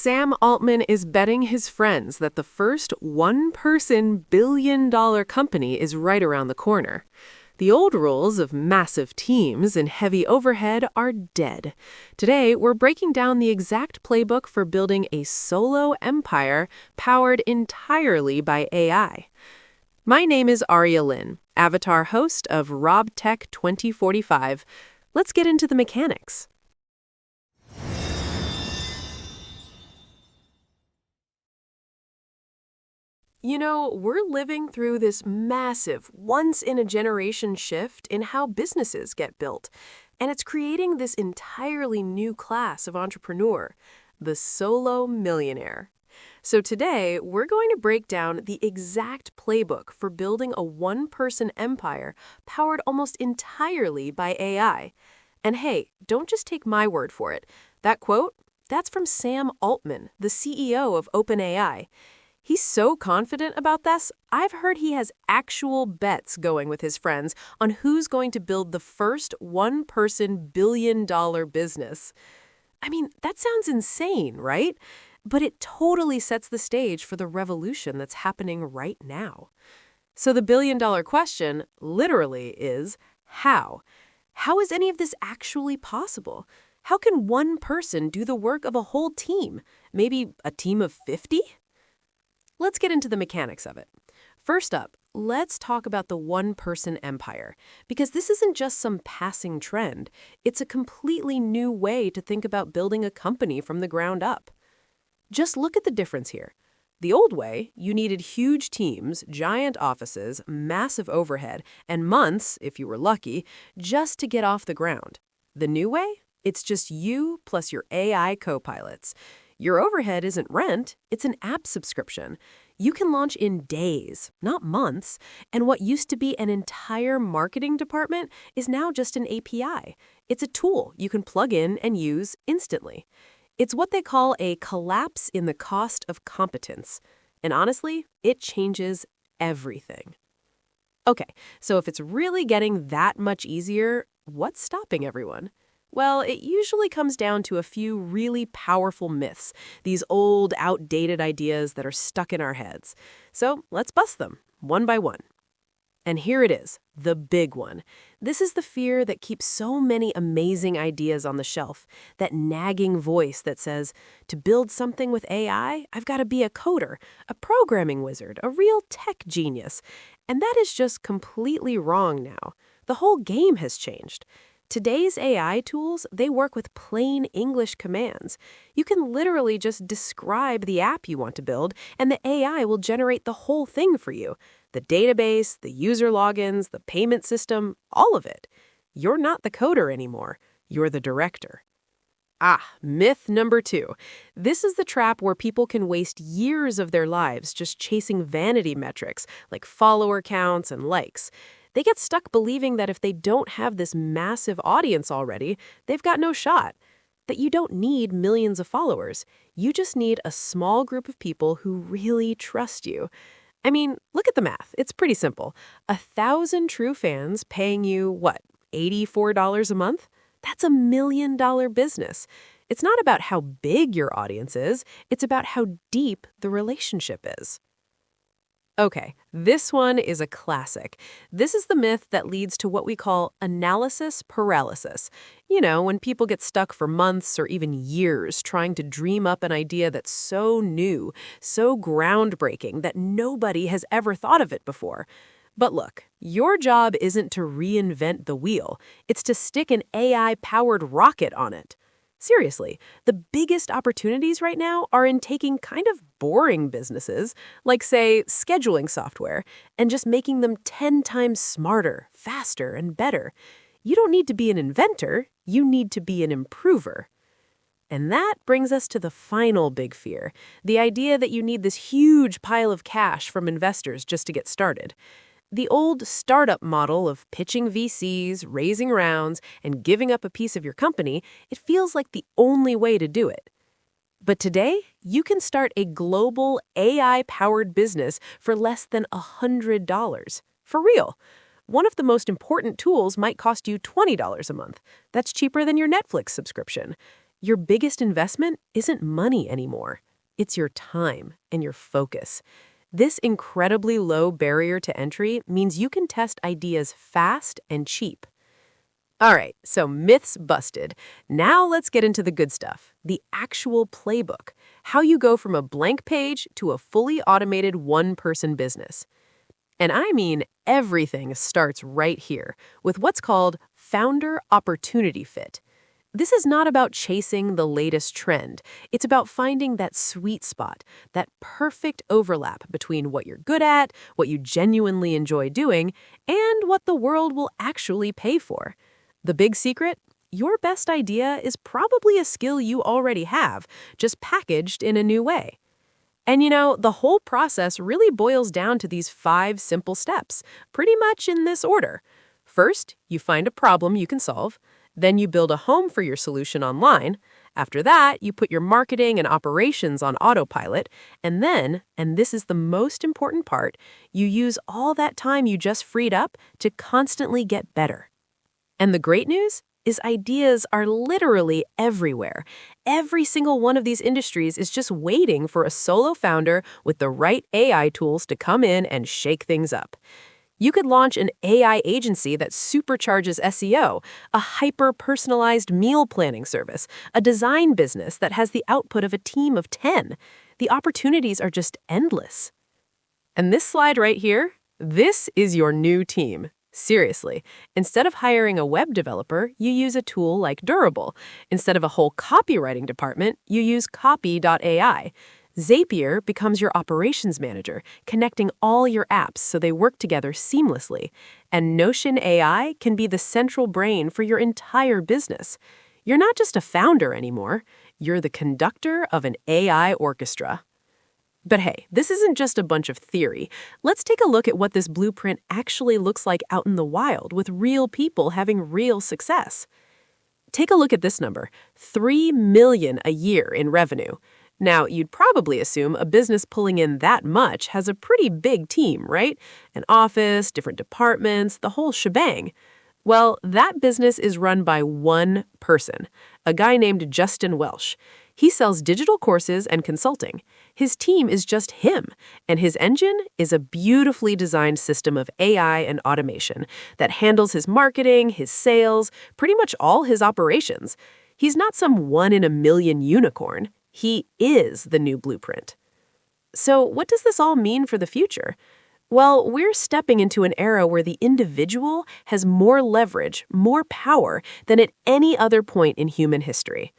Sam Altman is betting his friends that the first one-person billion-dollar company is right around the corner. The old rules of massive teams and heavy overhead are dead. Today, we're breaking down the exact playbook for building a solo empire powered entirely by AI. My name is Aria Lin, avatar host of RobTech 2045. Let's get into the mechanics. You know, we're living through this massive, once-in-a-generation shift in how businesses get built, and it's creating this entirely new class of entrepreneur, the solo millionaire. So today, we're going to break down the exact playbook for building a one-person empire powered almost entirely by AI. And hey, don't just take my word for it. That quote, that's from Sam Altman, the CEO of OpenAI. He's so confident about this, I've heard he has actual bets going with his friends on who's going to build the first one-person billion-dollar business. I mean, that sounds insane, right? But it totally sets the stage for the revolution that's happening right now. So the billion-dollar question, literally, is how? How is any of this actually possible? How can one person do the work of a whole team? Maybe a team of 50? Let's get into the mechanics of it. First up, let's talk about the one-person empire, because this isn't just some passing trend. It's a completely new way to think about building a company from the ground up. Just look at the difference here. The old way, you needed huge teams, giant offices, massive overhead, and months, if you were lucky, just to get off the ground. The new way? It's just you plus your AI co-pilots. Your overhead isn't rent, it's an app subscription. You can launch in days, not months, and what used to be an entire marketing department is now just an API. It's a tool you can plug in and use instantly. It's what they call a collapse in the cost of competence. And honestly, it changes everything. Okay, so if it's really getting that much easier, what's stopping everyone? Well, it usually comes down to a few really powerful myths, these old, outdated ideas that are stuck in our heads. So let's bust them, one by one. And here it is, the big one. This is the fear that keeps so many amazing ideas on the shelf, that nagging voice that says, to build something with AI, I've got to be a coder, a programming wizard, a real tech genius. And that is just completely wrong now. The whole game has changed. Today's AI tools, they work with plain English commands. You can literally just describe the app you want to build, and the AI will generate the whole thing for you. The database, the user logins, the payment system, all of it. You're not the coder anymore. You're the director. Myth number 2. This is the trap where people can waste years of their lives just chasing vanity metrics like follower counts and likes. They get stuck believing that if they don't have this massive audience already, they've got no shot. That you don't need millions of followers. You just need a small group of people who really trust you. I mean, look at the math. It's pretty simple. 1,000 true fans paying you, $84 a month? That's $1 million business. It's not about how big your audience is. It's about how deep the relationship is. Okay, this one is a classic. This is the myth that leads to what we call analysis paralysis. You know, when people get stuck for months or even years trying to dream up an idea that's so new, so groundbreaking that nobody has ever thought of it before. But look, your job isn't to reinvent the wheel. It's to stick an AI-powered rocket on it. Seriously, the biggest opportunities right now are in taking kind of boring businesses, like, say, scheduling software, and just making them 10 times smarter, faster, and better. You don't need to be an inventor, you need to be an improver. And that brings us to the final big fear, the idea that you need this huge pile of cash from investors just to get started. The old startup model of pitching VCs, raising rounds, and giving up a piece of your company, it feels like the only way to do it. But today, you can start a global AI-powered business for less than $100. For real. One of the most important tools might cost you $20 a month. That's cheaper than your Netflix subscription. Your biggest investment isn't money anymore. It's your time and your focus. This incredibly low barrier to entry means you can test ideas fast and cheap. All right, so myths busted. Now let's get into the good stuff, the actual playbook, how you go from a blank page to a fully automated one-person business. And I mean everything starts right here with what's called founder opportunity fit. This is not about chasing the latest trend. It's about finding that sweet spot, that perfect overlap between what you're good at, what you genuinely enjoy doing, and what the world will actually pay for. The big secret? Your best idea is probably a skill you already have, just packaged in a new way. And the whole process really boils down to these 5 simple steps, pretty much in this order. First, you find a problem you can solve. Then you build a home for your solution online. After that, you put your marketing and operations on autopilot. And then, and this is the most important part, you use all that time you just freed up to constantly get better. And the great news is ideas are literally everywhere. Every single one of these industries is just waiting for a solo founder with the right AI tools to come in and shake things up. You could launch an AI agency that supercharges SEO, a hyper-personalized meal planning service, a design business that has the output of a team of 10. The opportunities are just endless. And this slide right here, this is your new team. Seriously, instead of hiring a web developer, you use a tool like Durable. Instead of a whole copywriting department, you use copy.ai. Zapier becomes your operations manager, connecting all your apps so they work together seamlessly. And Notion AI can be the central brain for your entire business. You're not just a founder anymore. You're the conductor of an AI orchestra. But hey, this isn't just a bunch of theory. Let's take a look at what this blueprint actually looks like out in the wild with real people having real success. Take a look at this number, $3 million a year in revenue. Now, you'd probably assume a business pulling in that much has a pretty big team, right? An office, different departments, the whole shebang. Well, that business is run by one person, a guy named Justin Welsh. He sells digital courses and consulting. His team is just him, and his engine is a beautifully designed system of AI and automation that handles his marketing, his sales, pretty much all his operations. He's not some one-in-a-million unicorn. He is the new blueprint. So what does this all mean for the future? Well, we're stepping into an era where the individual has more leverage, more power than at any other point in human history.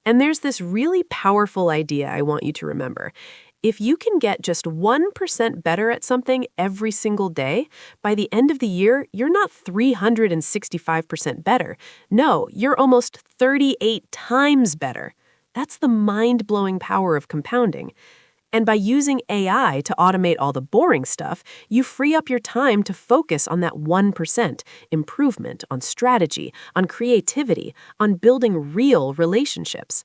And there's this really powerful idea I want you to remember. If you can get just 1% better at something every single day, by the end of the year, you're not 365% better. No, you're almost 38 times better. That's the mind-blowing power of compounding. And by using AI to automate all the boring stuff, you free up your time to focus on that 1% improvement, on strategy, on creativity, on building real relationships.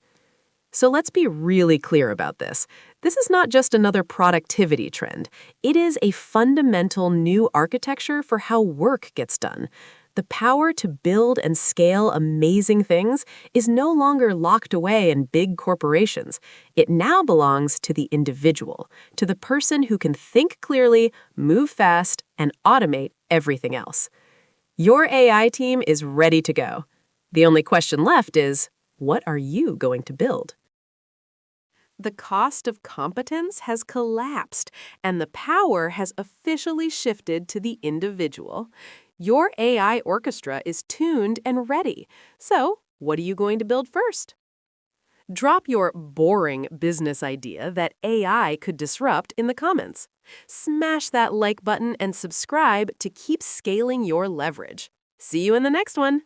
So let's be really clear about this. This is not just another productivity trend. It is a fundamental new architecture for how work gets done. The power to build and scale amazing things is no longer locked away in big corporations. It now belongs to the individual, to the person who can think clearly, move fast, and automate everything else. Your AI team is ready to go. The only question left is, what are you going to build? The cost of competence has collapsed, and the power has officially shifted to the individual. Your AI orchestra is tuned and ready. So, what are you going to build first? Drop your boring business idea that AI could disrupt in the comments. Smash that like button and subscribe to keep scaling your leverage. See you in the next one.